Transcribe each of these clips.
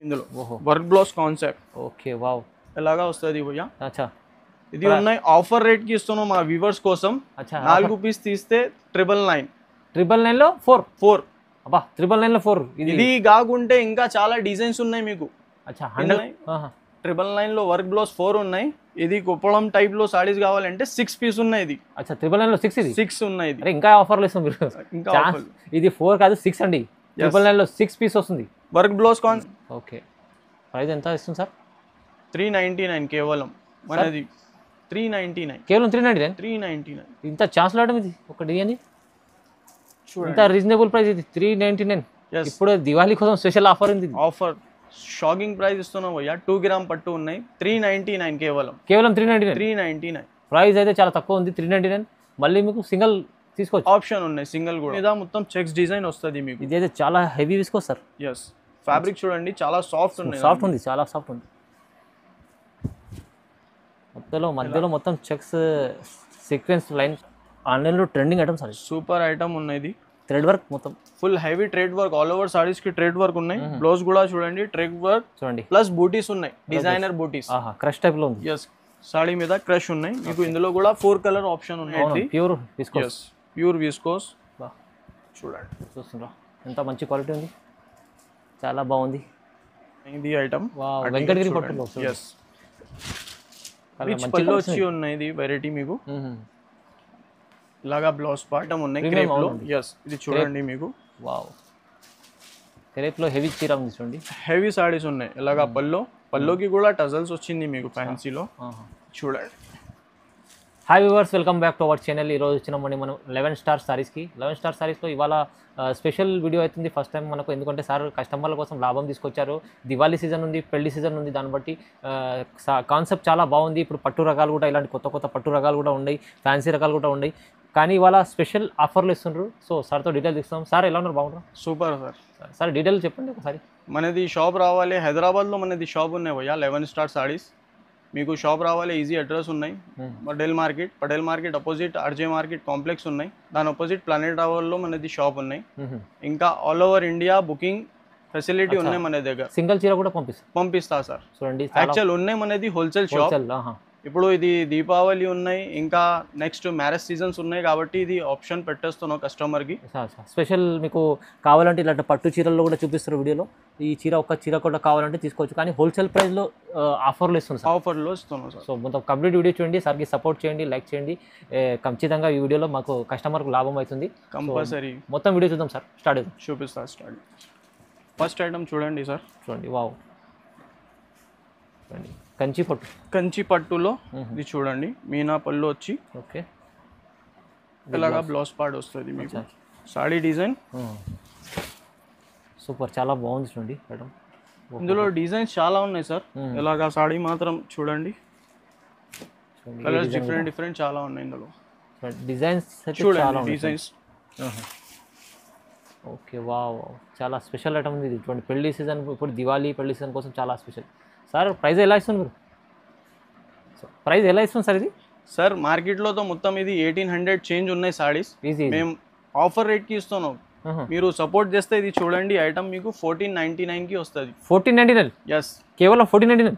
ఇందులో ఓహో work blouse concept okay wow ఎలాగా వస్తుంది భయ్యా. అచ్చా ఇది ఉన్నాయి ఆఫర్ రేట్ కి ఇస్తున్నాం మా వ్యూవర్స్ కోసం. అచ్చా 4 పీస్ తీస్తే 999. 999 లో 4 4 అబ్బా 999 లో 4 ఇది కాకుంటే ఇంకా చాలా డిజైన్స్ ఉన్నాయి మీకు. అచ్చా 100 ఆహా 999 లో వర్క్ బ్లౌజ్ 4 ఉన్నాయి. ఇది కుప్పడం టైప్ లో సారీస్ కావాలంటే 6 పీస్ ఉన్నాయి. ఇది అచ్చా 999 లో 6 ఇది 6 ఉన్నాయి. ఇది అరే ఇంకా ఆఫర్లు ఇస్తాం మీరు ఇంకా ఛాన్స్. ఇది 4 కాదు 6 అండి. 999 లో 6 పీస్ వస్తుంది. వర్క్ బ్లౌజ్ కాన్ ఓకే ప్రైస్ ఎంత ఇస్తుంది సార్? 399 కేవలం మనది. 399 కేవలం 399. 399 ఇంత ఛాన్స్ లాడడం ఇది ఒక డిజైన్ చూడండి. ఇంత రీజనబుల్ ప్రైస్ ఇది 399. Yes. ఇప్పుడు దివాళీ కోసం స్పెషల్ ఆఫర్ ఉంది. ఆఫర్ షాకింగ్ ప్రైస్ ఇస్తున్నాం భయ్యా. 2 గ్రామ్ పట్టు ఉన్నాయి 399 కేవలం. కేవలం 399. 399 ప్రైస్ అయితే చాలా తక్కువ ఉంది 399. మళ్ళీ మీకు సింగిల్ తీసుకోవచ్చు ఆప్షన్ ఉన్నాయి. సింగిల్ కూడా మీద మొత్తం చెక్స్ డిజైన్ వస్తుంది మీకు. ఇది అయితే చాలా హెవీ తీసుకోవచ్చు సార్. ఎస్ ఫ్యాబ్రిక్ చూడండి చాలా సాఫ్ట్ ఉన్నాయి. సాఫ్ట్ ఉంది చాలా సాఫ్ట్ ఉంది. మధ్యలో మొత్తం చెక్స్ సీక్వెన్స్ లైన్ ఆన్లైన్లో trending item sir. Super item ఉన్నాయి. ఇది థ్రెడ్ వర్క్ మొత్తం full heavy trade work all over saris కి ట్రేడ్ వర్క్ ఉన్నాయి. బ్లౌజ్ కూడా చూడండి ట్రేడ్ వర్క్ చూడండి ప్లస్ బూటీస్ ఉన్నాయి. డిజైనర్ బూటీస్. ఆహా క్రష్ టైప్ లో ఉంది. ఎస్ సాడీ మీద క్రష్ ఉన్నాయి మీకు. ఇందులో కూడా 4 కలర్ ఆప్షన్ ఉన్నాయి. Pure viscose. ప్యూర్ విస్కోస్ చూడండి. చూస్తుండ్రా ఎంత మంచి క్వాలిటీ ఉంది. చాలా బాగుంది ఇది ఐటమ్. వెంకటగిరి పట్టులో ఎస్ రిచ్ పళ్ళు వచ్చి ఉన్నాయి. ఇది వెరైటీ మీకు ఇలాగా బ్లౌజ్ పాటం ఉన్నాయి క్రేప్ లో. ఎస్ ఇది చూడండి మీకు. వావ్ క్రేప్ లో హెవీ చీర ఉంది చూడండి. హెవీ సారీస్ ఉన్నాయి. ఇలాగా పల్లోకి కూడా టజల్స్ వచ్చింది మీకు ఫ్యాన్సీలో చూడండి. Hi viewers, welcome back to our channel. ఈరోజు వచ్చినామండి మనం 11 స్టార్ సారీస్కి. 11 స్టార్ సారీస్లో ఇవాళ స్పెషల్ వీడియో అవుతుంది ఫస్ట్ టైం మనకు. ఎందుకంటే సార్ కస్టమర్ల కోసం లాభం తీసుకొచ్చారు. దివాళీ సీజన్ ఉంది, పెళ్లి సీజన్ ఉంది. దాన్ని బట్టి కాన్సెప్ట్ చాలా బాగుంది. ఇప్పుడు పట్టు రకాలు కూడా ఇలాంటి కొత్త పట్టు రకాలు కూడా ఉన్నాయి, ఫ్యాన్సీ రకాలు కూడా ఉన్నాయి. కానీ ఇవాళ స్పెషల్ ఆఫర్లు ఇస్తున్నారు. సో సార్తో డీటెయిల్స్ ఇస్తాం. సార్ ఎలా ఉన్నారు? బాగున్నారు? Super sir. సార్ డీటెయిల్స్ చెప్పండి ఒకసారి. మనది షాప్ రావాలి హైదరాబాద్లో. మనది షాప్ ఉన్నాయి భయ్యా 11 స్టార్ సారీస్. మీకు షాప్ రావాలి ఈజీ అడ్రస్ ఉన్నాయి. Patel market opposite RJ market complex ఉన్నాయి. దాని అపోజిట్ ప్లానెట్ రావల్లో మనది షాప్ ఉన్నాయి. ఇంకా all over India booking facility ఉన్నాయి మన దగ్గర. సింగిల్ చీర కూడా పంపిస్తా సార్. చూడండి యాక్చువల్ ఉన్నాయి మనది హోల్సేల్ షాప్. ఇప్పుడు ఇది దీపావళి ఉన్నాయి, ఇంకా నెక్స్ట్ మ్యారేజ్ సీజన్స్ ఉన్నాయి కాబట్టి ఇది ఆప్షన్ పెట్టేస్తున్నాం కస్టమర్కి. స్పెషల్ మీకు కావాలంటే ఇలాంటి పట్టు చీరల్లో కూడా చూపిస్తారు వీడియోలో. ఈ ఒక్క చీర కూడా కావాలంటే తీసుకోవచ్చు. కానీ హోల్సేల్ ప్రైస్లో ఆఫర్లు ఇస్తున్నాం సార్. ఆఫర్లో ఇస్తున్నాం సార్. సో మొత్తం కంప్లీట్ వీడియో చూడండి. సార్కి సపోర్ట్ చేయండి, లైక్ చేయండి. ఖచ్చితంగా ఈ వీడియోలో మాకు కస్టమర్కు లాభం అవుతుంది. కంపల్సరీ మొత్తం వీడియో చూద్దాం సార్. స్టార్ట్ అవుతుంది. చూపిస్తా స్టార్ట్. ఫస్ట్ ఐటమ్ చూడండి సార్. చూడండి వావ్ చూడండి కంచి పట్టులో ఇది చూడండి. మీనా పళ్ళు వచ్చి ఓకే ఇలాగా బ్లౌజ్ పార్ట్ వస్తుంది మీకు. సాడీ డిజైన్ సూపర్ చాలా బాగుంది చూడండి మేడం. ఇందులో డిజైన్స్ చాలా ఉన్నాయి సార్. ఇలాగా సాడీ మాత్రం చూడండి. కలర్స్ డిఫరెంట్ చాలా ఉన్నాయి ఇందులో. డిజైన్స్ చూడండి డిజైన్స్. ఓకే వావ్ చాలా స్పెషల్ ఐటమ్ ఉంది ఇది. చూడండి పెళ్లి సీజన్, ఇప్పుడు దివాళీ పెళ్లి సీజన్ కోసం చాలా స్పెషల్. సార్ ప్రైస్ ఎలా ఇస్తుంది మీరు? ప్రైస్ ఎలా ఇస్తుంది సార్ ఇది? సార్ మార్కెట్లో తో మొత్తం ఇది 1800 చేంజ్ ఉన్నాయి సారీస్. మేము ఆఫర్ రేట్కి ఇస్తున్నాం. మీరు సపోర్ట్ చేస్తే ఇది చూడండి ఐటమ్ మీకు 1499కి వస్తుంది. 1499? ఎస్ కేవలం 1499.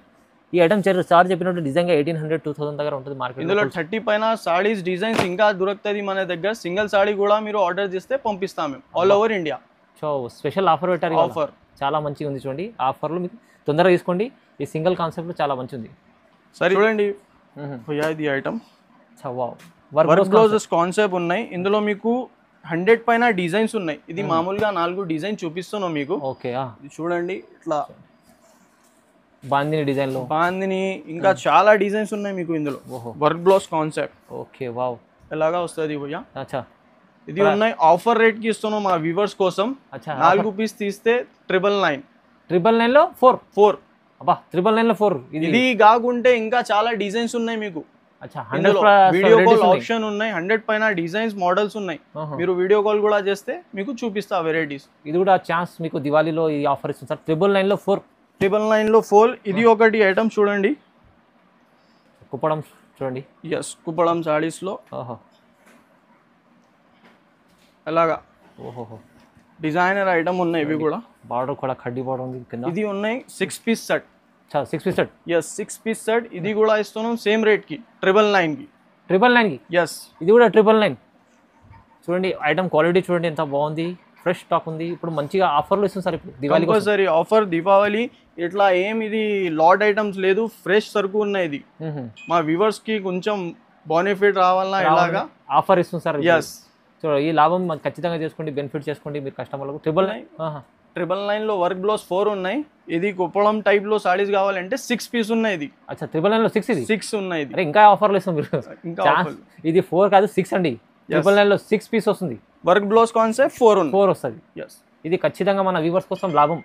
ఈ ఐటమ్ సార్ చెప్పినట్టు నిజంగా 1800 2000 దగ్గర ఉంటుంది మార్కెట్. ఇందులో 30 పైన సారీస్ డిజైన్స్ ఇంకా దొరుకుతుంది మన దగ్గర. సింగిల్ సారీ కూడా మీరు ఆర్డర్ చేస్తే పంపిస్తాం మేము all over India. So special offer పెట్టారు. ఆఫర్ చాలా మంచిగా ఉంది చూడండి. ఆఫర్లు మీకు తొందరగా తీసుకోండి. ఈ సింగిల్ కాన్సెప్ట్లో చాలా మంచి ఉంది. సరే చూడండి ఇది ఐటమ్ వర్క్ బ్లౌజెస్ కాన్సెప్ట్ ఉన్నాయి. ఇందులో మీకు 100 పైన డిజైన్స్ ఉన్నాయి. ఇది మామూలుగా 4 డిజైన్ చూపిస్తున్నాం మీకు. ఓకే చూడండి ఇట్లా బాందిని డిజైన్ లో బాందిని ఇంకా చాలా డిజైన్స్ ఉన్నాయి మీకు ఇందులో. Work blouse concept. Okay wow ఎలాగా వస్తుంది భయ్యా. అచ్చా ఇది ఉన్నాయి ఆఫర్ రేట్ కి ఇస్తున్నాం మా వ్యూవర్స్ కోసం. 4 పీస్ తీస్తే 999. 999 లో 4 అబ్బా 999 లో 4. ఇది కాకుంటే ఇంకా చాలా డిజైన్స్ ఉన్నాయి మీకు. అచ్చా వీడియో కాల్ ఆప్షన్ ఉన్నాయి. 100 పైన డిజైన్స్ మోడల్స్ ఉన్నాయి. మీరు వీడియో కాల్ కూడా చేస్తే మీకు చూపిస్తా వెరైటీస్. ఇది కూడా ఛాన్స్ మీకు దివాళీలో ఈ ఆఫర్ ఇస్తుంది సార్. 999 లో 4. 999 లో 4. ఇది ఒకటి ఐటమ్ చూడండి. కుప్పడం చూడండి. ఎస్ కుప్పడం సారీస్ లో ఎలాగా డిజైనర్ ఐటమ్ ఉన్నాయి ఇవి కూడా. బార్డర్ కూడా కడ్డీ బార్డర్ ఉంది కింద. ఇది ఉన్నాయి 6 piece set. 6 piece set. Yes 6 piece set. ఇది కూడా ఇస్తున్నాం సేమ్ రేట్ కి 999 కి. 999 కి. ఎస్ ఇది కూడా 999. చూడండి ఐటమ్ క్వాలిటీ చూడండి ఎంత బాగుంది, ఫ్రెష్ స్టాక్ ఉంది. ఇప్పుడు మంచిగా ఆఫర్లు ఇస్తుంది సార్ ఇప్పుడు దివాళీ కంపల్సరీ ఆఫర్ దీపావళి. ఇట్లా ఏం ఇది లాట్ ఐటమ్స్ లేదు, ఫ్రెష్ సరుకు ఉన్నాయి. ఇది మా వ్యూవర్స్ కి కొంచెం బెనిఫిట్ రావాలన్నా ఇలాగా ఆఫర్ ఇస్తుంది సార్. ఎస్ సో ఈ లాభం ఖచ్చితంగా చేసుకోండి, బెనిఫిట్ చేసుకోండి మీరు కస్టమర్లకు. 999 లో వర్క్ బ్లౌజ్ 4 ఉన్నాయి. ఇది కుప్పడం టైప్ లో సారీస్ కావాలంటే 6 పీస్ ఉన్నాయి. ఇది అచ్చా 999 లో 6 ఇది 6 ఉన్నాయి. అరే ఇంకా ఆఫర్లు ఇస్తాం మీరు. ఇంకా ఇది 4 కాదు 6 అండి. 999 లో 6 పీస్ వస్తుంది. వర్క్ బ్లౌజ్ కాన్సెప్ట్ 4 వస్తుంది. ఎస్ ఇది ఖచ్చితంగా మన వ్యూవర్స్ కోసం లాభం,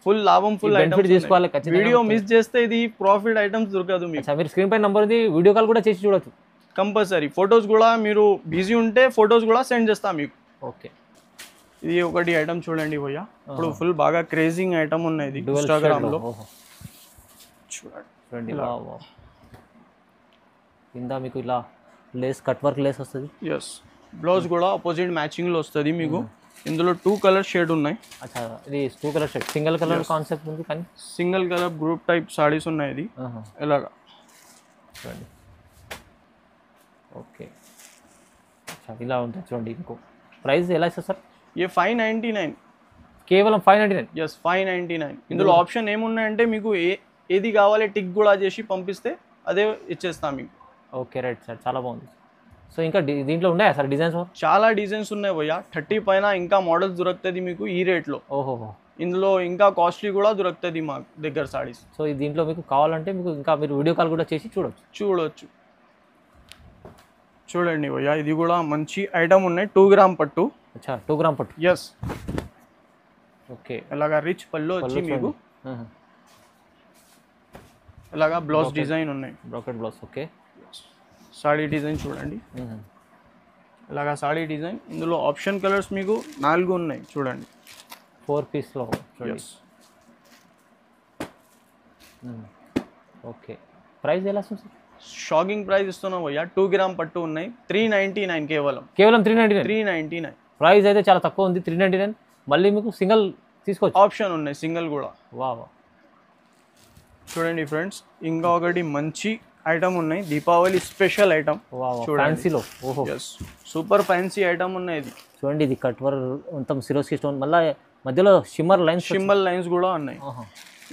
ఫుల్ లాభం, ఫుల్ బెనిఫిట్ తీసుకోవాలి. వీడియో మిస్ చేస్తే ఇది ప్రాఫిట్ ఐటమ్స్ దొరకదు మీకు. మీరు స్క్రీన్ పై నంబర్ ఉంది, వీడియో కాల్ కూడా చేసి చూడొచ్చు. కంపల్సరీ ఫొటోస్ కూడా మీరు బిజీ ఉంటే ఫొటోస్ కూడా సెండ్ చేస్తాం మీకు. ఓకే ఇది ఒకటి ఐటమ్ చూడండి భయ్యా, ఇప్పుడు ఫుల్ బాగా క్రేజింగ్ ఐటమ్ ఉన్నది ఇన్స్టాగ్రామ్ లో. చూడండి కింద మీకు ఇలా లేస్ కట్ వర్క్ లేస్ వస్తుంది. ఎస్ బ్లౌజ్ కూడా ఆపోజిట్ మ్యాచింగ్ లో వస్తుంది మీకు. ఇందులో 2 కలర్ షేడ్ ఉన్నాయి. అచ్చా ఇది 2 colour shade, single colour concept ఉంది కానీ single colour group type saris ఉన్నాయి. ఇది ఎలాగా చూడండి. ఓకే ఇలా ఉంటుంది చూడండి. ఇంకో ప్రైస్ ఎలా ఇస్తారు సార్? ఏ 599, కేవలం 599. ఎస్ 599. ఇందులో ఆప్షన్ ఏమున్నాయంటే మీకు ఏది కావాలి టిక్ కూడా చేసి పంపిస్తే అదే ఇచ్చేస్తాం మీకు. ఓకే రైట్ సార్, చాలా బాగుంది. సో ఇంకా దీంట్లో ఉన్నాయా సార్ డిజైన్స్? చాలా డిజైన్స్ ఉన్నాయి భయ్యా. 30 పైన ఇంకా మోడల్స్ దొరుకుతుంది మీకు ఈ రేట్లో. ఓహో ఇందులో ఇంకా కాస్ట్లీ కూడా దొరుకుతుంది మా దగ్గర సారీస్. సో దీంట్లో మీకు కావాలంటే మీకు ఇంకా మీరు వీడియో కాల్ కూడా చేసి చూడొచ్చు. చూడండి భయ్యా, ఇది కూడా మంచి ఐటమ్ ఉన్నాయి. 2 గ్రామ్ పట్టు. అచ్చా 2 గ్రామ్ పట్టు. ఎస్ ఓకే ఇలాగా రిచ్ పళ్ళు వచ్చి మీకు ఇలాగా బ్లౌజ్ డిజైన్ ఉన్నాయి, brocade blouse. Okay saree design చూడండి. ఇలాగా సాడీ డిజైన్. ఇందులో ఆప్షన్ కలర్స్ మీకు 4 ఉన్నాయి చూడండి. 4 పీస్లో చూడండి. ఓకే ప్రైస్ ఎలా వస్తుంది సార్? షాకింగ్ ప్రైస్ ఇస్తున్నాం భయ్యా. 2 గ్రామ్ పట్టు ఉన్నాయి 399 కేవలం 399. ప్రైస్ అయితే చాలా తక్కువ ఉంది 399. మళ్ళీ మీకు సింగిల్ తీసుకోవచ్చు, ఆప్షన్ ఉన్నాయి సింగిల్ కూడా. వావ్ చూడండి ఫ్రెండ్స్, ఇంకా ఒకటి మంచి ఐటమ్ ఉన్నాయి దీపావళి స్పెషల్ ఐటమ్. ఫ్యాన్సీలో ఓహో సూపర్ ఫ్యాన్సీ ఐటమ్ ఉన్నాయి. ఇది చూడండి, ఇది కట్ వర్క్ మొత్తం సిరోస్కి స్టోన్, మళ్ళీ మధ్యలో షిమ్మర్ లైన్స్ కూడా ఉన్నాయి.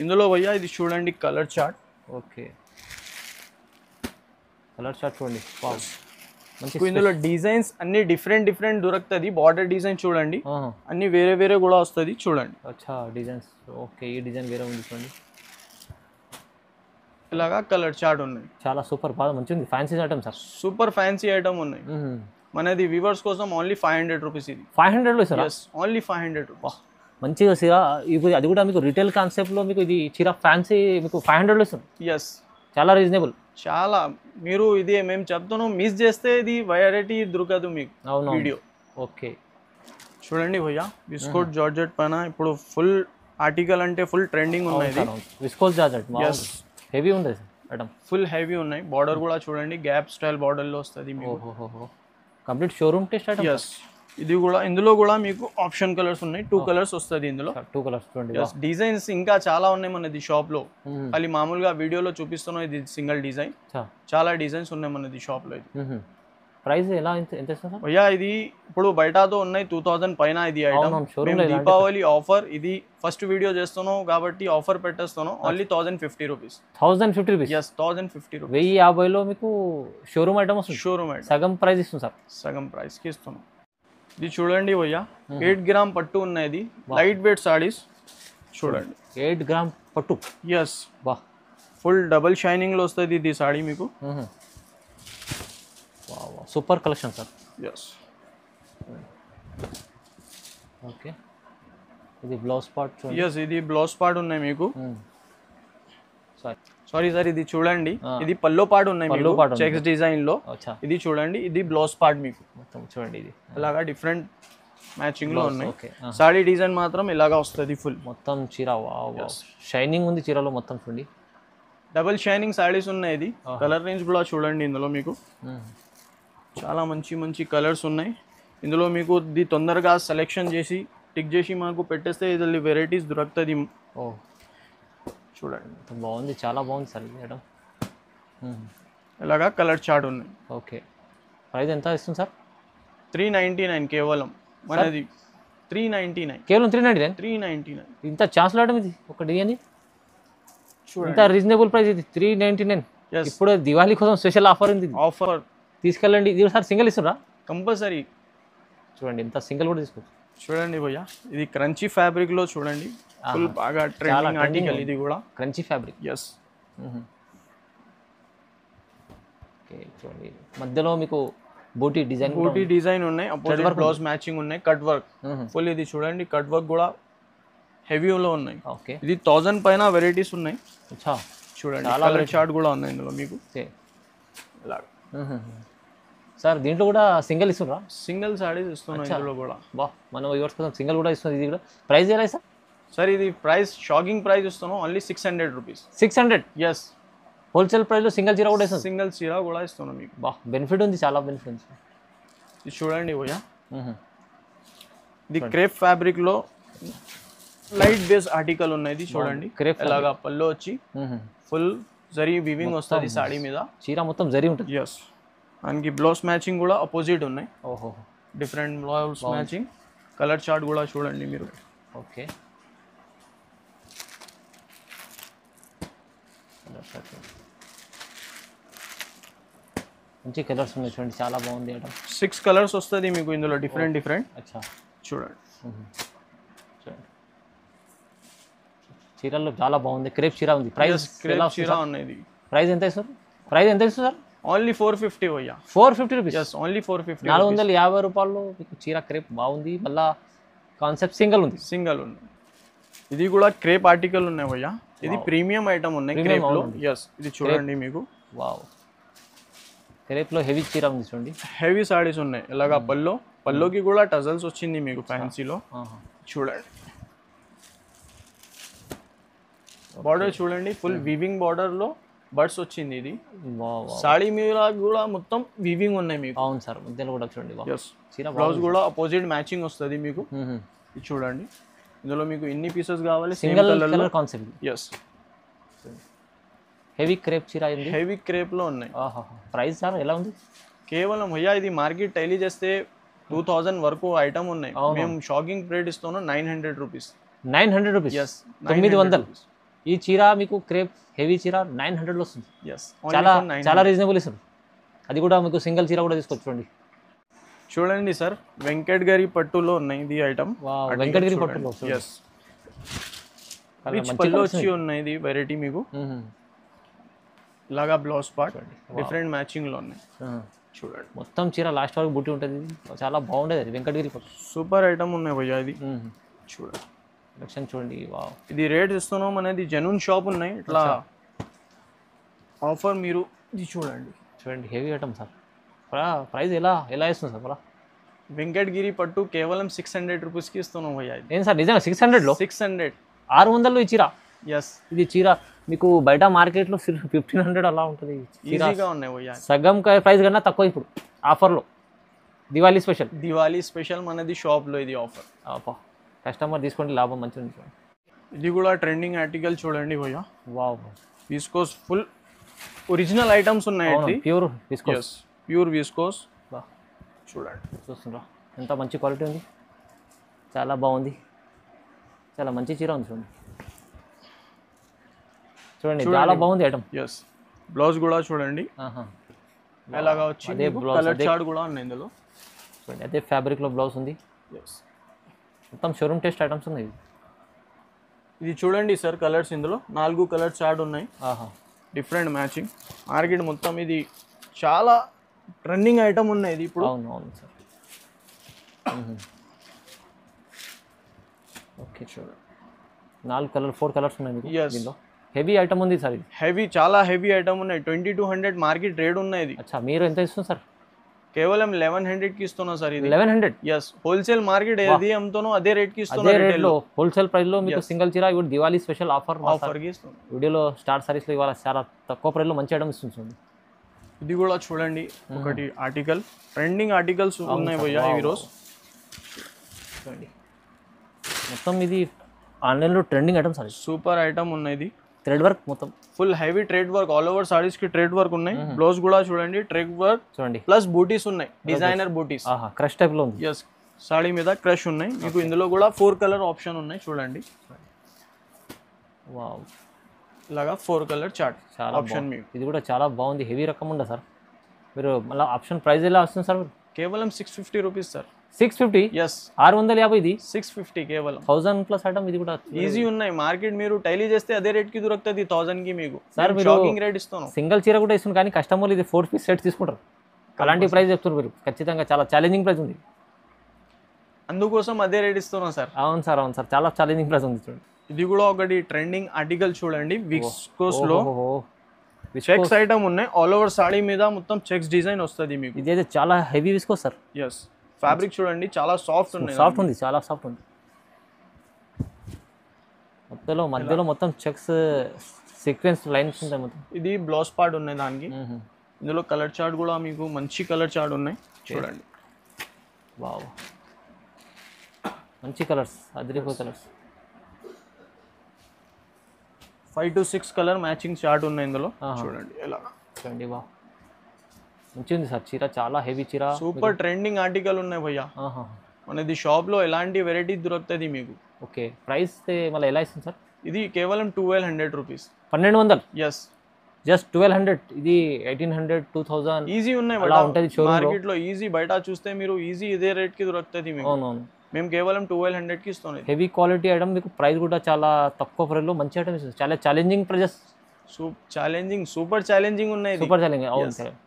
ఇందులో భయ్యా ఇది చూడండి colour chart. Okay colour chart చూడండి. వావ్ మంచి. ఇందులో డిజైన్స్ అన్ని డిఫరెంట్ దొరుకుతుంది. బార్డర్ డిజైన్ చూడండి, అన్ని వేరే కూడా వస్తుంది చూడండి. అచ్చా డిజైన్స్. ఓకే ఈ డిజైన్ వేరే ఉంది చూడండి. ఇలాగా కలర్ చార్ట్ ఉన్నాయి. చాలా సూపర్, బాగా మంచి ఉంది. Fancy item sir, super fancy item ఉన్నాయి. మనది వ్యూవర్స్ కోసం ఓన్లీ 500 రూపీస్. ఇది 500లో సార్? Only 500 rupees. మంచిగా చీర. ఇప్పుడు అది కూడా మీకు రిటైల్ కాన్సెప్ట్లో మీకు ఇది చీర ఫ్యాన్సీ మీకు 500లో ఇస్తుంది. ఎస్ చాలా రీజనబుల్. చాలా. మీరు ఇది మేము చెప్తున్నాం, మిస్ చేస్తే ఇది వెరైటీ దొరకదు మీకు. అవును వీడియో. ఓకే చూడండి భయ్యా, విస్కోట్ జార్జెట్ పైన ఇప్పుడు ఫుల్ ఆర్టికల్ అంటే ఫుల్ ట్రెండింగ్ ఉన్నాయి. విస్కోట్ జార్జెట్ హెవీ ఉంది మేడం, ఫుల్ హెవీ ఉన్నాయి. బార్డర్ కూడా చూడండి గ్యాప్ స్టైల్ బార్డర్ లో వస్తుంది మీకు. Complete showroom test item. Yes ఇది కూడా. ఇందులో కూడా మీకు ఆప్షన్ కలర్స్ ఉన్నాయి. 2 కలర్స్ వస్తుంది ఇందులో. 2 కలర్స్ చూడండి. డిజైన్స్ ఇంకా చాలా ఉన్నాయి మనది షాప్ లో. అది మామూలుగా వీడియోలో చూపిస్తున్నాం, ఇది సింగిల్ డిజైన్. చాలా డిజైన్స్ ఉన్నాయి మనది షాప్ లో. ఇది ప్రైస్ ఎలా ఎంత ఇస్తారు భయ్యా? ఇది ఇప్పుడు బయటతో ఉన్నాయి 2000 పైన. ఇది ఐటమ్ దీపావళి ఆఫర్. ఇది ఫస్ట్ వీడియో చేస్తున్నాం కాబట్టి ఆఫర్ పెట్టేస్తున్నాం. Only 1050 rupees. 1050 rupees? Yes 1050 rupees. 1050లో మీకు షోరూమ్ ఐటమ్ వస్తుంది. షోరూమ్ ఐటమ్ సగం ప్రైస్ ఇస్తుంది సార్. సగం ప్రైస్ కి ఇస్తున్నాం. ఇది చూడండి భయ్యా, 8 గ్రామ్ పట్టు ఉన్నాయి. లైట్ వెయిట్ సారీస్ చూడండి. 8 గ్రామ్ పట్టు. ఎస్ బా, ఫుల్ డబుల్ షైనింగ్ లో వస్తుంది ఇది సారీ మీకు. Super collection sir. Yes okay ఇది బ్లౌజ్ పార్ట్ చూడండి. ఎస్ ఇది బ్లౌజ్ పార్ట్ ఉన్నాయి మీకు. సారీ సార్, ఇది చూడండి, ఇది పల్లో పార్ట్ ఉన్నాయి మీకు చెక్స్ డిజైన్ లో. ఇది చూడండి, ఇది బ్లౌజ్ పార్ట్ మీకు మొత్తం చూడండి. ఇది ఇలాగా డిఫరెంట్ మ్యాచింగ్ లో ఉన్నాయి. సారీ డిజైన్ మాత్రం ఇలాగా వస్తుంది ఫుల్ మొత్తం చీర. షైనింగ్ ఉంది చీరలో మొత్తం చూడండి. డబుల్ షైనింగ్ సారీస్ ఉన్నాయి. ఇది కలర్ రేంజ్ కూడా చూడండి. ఇందులో మీకు చాలా మంచి కలర్స్ ఉన్నాయి. ఇందులో మీకు ఇది తొందరగా సెలెక్షన్ చేసి టిక్ చేసి మాకు పెట్టేస్తే ఇది వెరైటీస్ దొరుకుతుంది. ఓ చూడండి ఎంత బాగుంది, చాలా బాగుంది సార్ ఇది ఐటమ్. ఇలాగా కలర్ చార్ట్ ఉన్నాయి. ఓకే, ప్రైస్ ఎంత ఇస్తుంది సార్? 399 కేవలం మనది. 399 కేవలం 399. 399 ఇంత ఛాన్స్ లాడడం ఇది ఒక డిజైన్, చూడండి. ఇంత రీజనబుల్ ప్రైస్ ఇది 399. Yes. ఇప్పుడు దివాళీ కోసం స్పెషల్ ఆఫర్ ఉంది, ఆఫర్ తీసుకెళ్ళండి. ఇది సార్ సింగిల్ ఇస్తుందా? కంపల్సరీ. చూడండి ఇంత సింగిల్ కూడా తీసుకోవచ్చు. చూడండి భయ్యా, ఇది క్రంచీ ఫ్యాబ్రిక్ లో చూడండి, ఫుల్ బాగా ట్రెండింగ్ ఆర్టికల్ ఇది కూడా. Crunchy fabric. ఎస్. ఓకే చూడండి, మధ్యలో మీకు బూటీ డిజైన్ ఉన్నాయి, అపోజిట్ బ్లౌజ్ మ్యాచింగ్ ఉన్నాయి, కట్ వర్క్ ఫుల్. ఇది చూడండి, కట్ వర్క్ కూడా హెవీలో ఉన్నాయి. ఓకే, ఇది 1000 పైన వెరైటీస్ ఉన్నాయి. అచ్చా చూడండి, కలర్ చార్ట్ కూడా ఉన్నాయి ఇందులో మీకు. ఇలా సార్ దీంట్లో కూడా సింగిల్ ఇస్తుండ్రా? సింగిల్ సారీస్ ఇస్తున్నాం ఇందులో కూడా. బా, మన వ్యూవర్స్ కోసం సింగిల్ కూడా ఇస్తుంది. ఇది కూడా ప్రైస్ ఎలా సార్? సార్ ఇది ప్రైస్ షాకింగ్ ప్రైస్ ఇస్తున్నాం, ఓన్లీ 600 రూపీస్. 600? ఎస్. హోల్సేల్ ప్రైస్లో సింగిల్ చీర కూడా ఇస్తుంది. సింగిల్ చీర కూడా ఇస్తున్నాం మీకు. బా, బెనిఫిట్ ఉంది, చాలా బెనిఫిట్ ఉంది. ఇది చూడండి భయ్యా, ఇది క్రేప్ ఫ్యాబ్రిక్ లో లైట్ బేస్ ఆర్టికల్ ఉన్నాయి. చూడండి, క్రేప్ ఎలాగా పళ్ళు వచ్చి ఫుల్ జరీ వీవింగ్ వస్తుంది సాడీ మీద. చీర మొత్తం జరీ ఉంటుంది. ఎస్. దానికి బ్లౌజ్ మ్యాచింగ్ కూడా అపోజిట్ ఉన్నాయి. ఓహో, different blouse matching. Colour chart కూడా చూడండి మీరు. ఓకే, మంచి కలర్స్ ఉన్నాయి చూడండి, చాలా బాగుంది ఐటమ్. 6 కలర్స్ వస్తుంది మీకు ఇందులో, డిఫరెంట్. అచ్చా, చూడండి. చూడండి చీరల్లో చాలా బాగుంది, క్రేప్ చీర ఉంది. ప్రైస్ చీర ఉన్నది. ప్రైస్ ఎంత ఇస్తారు? ప్రైస్ ఎంత ఇస్తారు సార్? ఓన్లీ 450 భయ్యా. 450 రూపీస్? Yes, only 450. 450 రూపాయల్లో మీకు చీర క్రేప్ బాగుంది. మళ్ళా కాన్సెప్ట్ సింగిల్ ఉంది. సింగిల్ ఉంది. ఇది కూడా క్రేప్ ఆర్టికల్ ఉన్నాయి భయ్యా. ఇది ప్రీమియం ఐటమ్ ఉన్నాయి క్రేప్ లో. ఎస్. ఇది చూడండి మీకు. వావ్, క్రేప్ లో హెవీ చీర ఉంది చూడండి. హెవీ సారీస్ ఉన్నాయి. ఇలాగా పల్లోకి కూడా టజల్స్ వచ్చింది మీకు ఫ్యాన్సీలో. చూడండి, బార్డర్ చూడండి, ఫుల్ వీవింగ్ బార్డర్ లో బర్డ్స్ వచ్చింది. ఇది సాడీ మీద కూడా మొత్తం వీవింగ్ ఉన్నాయి మీకు. అవును సార్, మధ్యలో కూడా చూడండి. చీర బ్లౌజ్ కూడా అపోజిట్ మ్యాచింగ్ వస్తుంది మీకు. ఇది చూడండి, ఇందులో మీకు ఎన్ని పీసెస్ కావాలి, single colour concept. Yes. Heavy crepe చీర ఉంది, హెవీ క్రేప్ లో ఉన్నాయి. ప్రైస్ సార్ ఎలా ఉంది? కేవలం భయ్యా ఇది మార్కెట్ టైలీ చేస్తే 2000 వరకు ఐటమ్ ఉన్నాయి. మేము షాకింగ్ ప్రైస్ ఇస్తున్నాం 900 రూపీస్. 900 రూపీస్? ఎస్, 900. ఈ చీర మీకు క్రేప్ హెవీ చీర 900లో వస్తుంది. ఎస్, చాలా రీజనబుల్ ఇస్తుంది. అది కూడా మీకు సింగిల్ చీర కూడా తీసుకోవచ్చు. చూడండి చూడండి సార్, వెంకటగిరి పట్టులో ఉన్నాయి ఇది ఐటమ్. వెంకటగిరి పట్టులో. ఎస్, పళ్ళు వచ్చి ఉన్నాయి. ఇది వెరైటీ మీకు. ఇలాగా బ్లౌజ్ పార్ట్ డిఫరెంట్ మ్యాచింగ్ లో ఉన్నాయి. చూడండి, మొత్తం చీర లాస్ట్ వరకు బుట్టి ఉంటుంది. చాలా బాగుండేది అది వెంకటగిరి పట్టు. సూపర్ ఐటమ్ ఉన్నాయి భయ్యా. ఇది చూడండి, కలెక్షన్ చూడండి. వావ్, ఇది రేట్ ఇస్తున్నాం అనేది జెన్యూన్ షాప్ ఉన్నాయి. ఇట్లా ఆఫర్ మీరు ఇది చూడండి. చూడండి హెవీ ఐటమ్ సార్. ప్రైస్ ఎలా ఇస్తుంది సార్? వెంకటగిరి పట్టు కేవలం 600 రూపీస్కి ఇస్తున్నాం భయ్యా. ఏం సార్ నిజంగా 600లో? 600. 600లో ఈ చీర? ఎస్. ఇది చీర మీకు బయట మార్కెట్లో 1500 అలా ఉంటుంది. ఈజీగా ఉన్నాయి భయ్యా. సగం ప్రైస్ కన్నా తక్కువ ఇప్పుడు ఆఫర్లో. దివాళీ స్పెషల్ మనది షాప్లో ఇది ఆఫర్. కస్టమర్ తీసుకోండి, లాభం మంచిగా ఉంది. ఇది కూడా ట్రెండింగ్ ఆర్టికల్ చూడండి భయ్యా. Wow, viscose full original items ఉన్నాయి. Pure viscose. Pure viscose. చూడండి, చూస్తుండ్రా ఎంత మంచి క్వాలిటీ ఉంది. చాలా బాగుంది, చాలా మంచి చీర ఉంది. చూడండి చాలా బాగుంది ఐటమ్. ఎస్, బ్లౌజ్ కూడా చూడండి ఎలాగా వచ్చింది. కలర్ చార్ట్ కూడా ఉన్నాయి ఇందులో. చూడండి అదే ఫ్యాబ్రిక్లో బ్లౌజ్ ఉంది. ఎస్, మొత్తం షోరూమ్ టెస్ట్ ఐటమ్స్ ఉన్నాయి. ఇది చూడండి సార్, కలర్స్ ఇందులో 4 కలర్ చార్ట్ ఉన్నాయి. Different matching. మార్కెట్ మొత్తం ఇది చాలా ట్రెండింగ్ ఐటమ్ ఉన్నాయి ఇది ఇప్పుడు. అవును సార్. ఓకే, చూడండి 4 కలర్స్ ఉన్నాయి దీంట్లో. హెవీ ఐటమ్ ఉంది సార్. ఇది చాలా హెవీ ఐటమ్ ఉన్నాయి. 2200 మార్కెట్ రేట్ ఉన్నాయి ఇది. అచ్చా, మీరు ఎంత ఇస్తుంది సార్? కేవలం 1100కి ఇస్తున్నా సార్ ఇది. 1100? ఎస్, హోల్సేల్ మార్కెట్ ఏది అమ్ముతానో అదే రేట్కి ఇస్తున్నా. అదే రేట్లో హోల్సేల్ ప్రైస్లో మీకు సింగిల్ చీర ఇప్పుడు దివాళీ స్పెషల్ ఆఫర్కి ఇస్తున్నాం. వీడియోలో స్టార్ సారీస్లో ఇవాళ చాలా తక్కువ ప్రైస్లో మంచి ఐటమ్ ఇస్తుంది. ఇది కూడా చూడండి ఒకటి ఆర్టికల్. ట్రెండింగ్ ఆర్టికల్స్ ఉన్నాయి భయ్యా ఈరోజు. చూడండి మొత్తం ఇది ఆన్లైన్లో trending item sir. Super item ఉన్నాయి. ఇది థ్రెడ్ వర్క్ మొత్తం full heavy trade work, all over saris కి ట్రేడ్ వర్క్ ఉన్నాయి. బ్లౌజ్ కూడా చూడండి ట్రేడ్ వర్క్ చూడండి, ప్లస్ బూటీస్ ఉన్నాయి, డిజైనర్ బూటీస్. క్రష్ టైప్లో ఉంది. ఎస్, సాడీ మీద క్రష్ ఉన్నాయి మీకు. ఇందులో కూడా 4 కలర్ ఆప్షన్ ఉన్నాయి చూడండి. వావ్, ఇలాగా 4 కలర్ చార్ట్ చాలా ఆప్షన్ మీకు. ఇది కూడా చాలా బాగుంది, హెవీ రకం ఉందా సార్? మీరు మళ్ళీ ఆప్షన్ ప్రైస్ ఎలా వస్తుంది సార్? కేవలం 650 రూపీస్ సార్. 650? ఎస్, 650. ఇది 650 కేవలం. 1000 ప్లస్ ఐటమ్. ఇది కూడా ఈజీ ఉన్నాయి. మార్కెట్ మీరు టైలీ చేస్తే అదే రేట్ కి దొరుకుతుంది 1000 కి మీకు. సార్ మీరు షాకింగ్ రేట్ ఇస్తాను. సింగిల్ చీర కూడా ఇస్తుంది కానీ కస్టమర్లు ఇది 4 పీస్ సెట్ తీసుకుంటారు. అలాంటి ప్రైస్ చెప్తున్నారు మీరు. ఖచ్చితంగా చాలా ఛాలెంజింగ్ ప్రైస్ ఉంది, అందుకోసం అదే రేట్ ఇస్తున్నాం సార్. అవును సార్, అవును సార్, చాలా ఛాలెంజింగ్ ప్రైస్ ఉంది. చూడండి, ఇది కూడా ఒకటి ట్రెండింగ్ ఆర్టికల్ చూడండి. విస్కోస్ లో ఓహో, చెక్స్ ఐటమ్ ఉన్నాయి. ఆల్ ఓవర్ సాడీ మీద మొత్తం చెక్స్ డిజైన్ వస్తుంది మీకు. ఇది అయితే చాలా heavy viscose sir. Yes, fabric చూడండి చాలా సాఫ్ట్ ఉన్నాయి. సాఫ్ట్ ఉంది, చాలా సాఫ్ట్ ఉంది. మధ్యలో మొత్తం చెక్స్ సీక్వెన్స్ లైన్స్ ఉంటాయి మొత్తం. ఇది బ్లౌజ్ పార్ట్ ఉన్నాయి దానికి. ఇందులో కలర్ చార్ట్ కూడా మీకు మంచి కలర్ చార్ట్ ఉన్నాయి చూడండి. వావ్, మంచి కలర్స్, అదిరిపో colours. 5 to 6 colour matching chart ఉన్నాయి ఇందులో చూడండి. ఎలా చూడండి, వా మంచి ఉంది సార్. చీర చాలా హెవీ చీర, సూపర్ ట్రెండింగ్ ఆర్టికల్ ఉన్నాయి భయ్యా. మనది షాప్ లో ఎలాంటి వెరైటీ దొరుకుతుంది మీకు. ఓకే, ప్రైస్ మళ్ళీ ఎలా ఇస్తుంది సార్? ఇది కేవలం 1200 రూపీస్. 1200? Yes, just 1200. ఇది 1800, 2000 ఈజీ ఉన్నాయి. మార్కెట్ లో ఈజీ, బయట చూస్తే మీరు ఈజీ ఇదే రేట్ కి దొరుకుతుంది మీకు. అవునవును, మేము కేవలం 1200 కి ఇస్తున్నాం. హెవీ క్వాలిటీ ఐటమ్ మీకు. ప్రైస్ కూడా చాలా తక్కువ ప్రైస్లో మంచి ఐటమ్ ఇస్తుంది. చాలా ఛాలెంజింగ్ ప్రైజెస్. సూపర్ ఛాలెంజింగ్ ఉన్నాయి. సూపర్ ఛాలెంజింగ్, అవును సార్.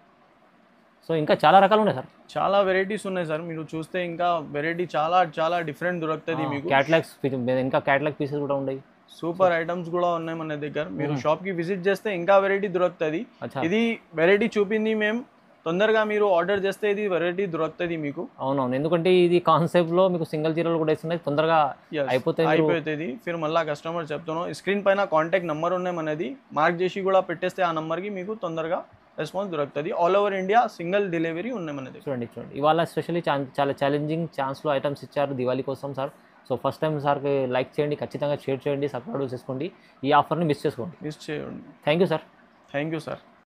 సో ఇంకా చాలా రకాలు ఉన్నాయి సార్. చాలా వెరైటీస్ ఉన్నాయి సార్. మీరు చూస్తే ఇంకా వెరైటీ చాలా చాలా డిఫరెంట్ దొరుకుతుంది మీకు. క్యాటలాగ్స్, ఇంకా క్యాటలాగ్ పీసెస్ కూడా ఉన్నాయి. సూపర్ ఐటమ్స్ కూడా ఉన్నాయి మన దగ్గర. మీరు షాప్ కి విజిట్ చేస్తే ఇంకా వెరైటీ దొరుకుతుంది. ఇది వెరైటీ చూపింది మేము. తొందరగా మీరు ఆర్డర్ చేస్తే ఇది వెరైటీ దొరుకుతుంది మీకు. అవునవును, ఎందుకంటే ఇది కాన్సెప్ట్ లో మీకు సింగిల్ చీరలు కూడా ఇస్తున్నాయి, తొందరగా అయిపోతుంది. ఫిర్ మళ్ళీ కస్టమర్ చెప్తున్నాం, స్క్రీన్ పైన కాంటాక్ట్ నెంబర్ ఉన్నాయి మనది, మార్క్ చేసి కూడా పెట్టేస్తే ఆ నెంబర్కి మీకు తొందరగా రెస్పాన్స్ దొరుకుతుంది. All over India single delivery ఉన్నాయి మనది. చూడండి, ఇవాళ స్పెషల్లీ చాలా ఛాలెంజింగ్ ఛాన్స్లో ఐటమ్స్ ఇచ్చారు దివాళీ కోసం సార్. సో ఫస్ట్ టైం సార్కి లైక్ చేయండి, ఖచ్చితంగా షేర్ చేయండి, సబ్స్క్రైబ్ చేసుకోండి. ఈ ఆఫర్ని మిస్ చేసుకోండి. Thank you sir. Thank you sir.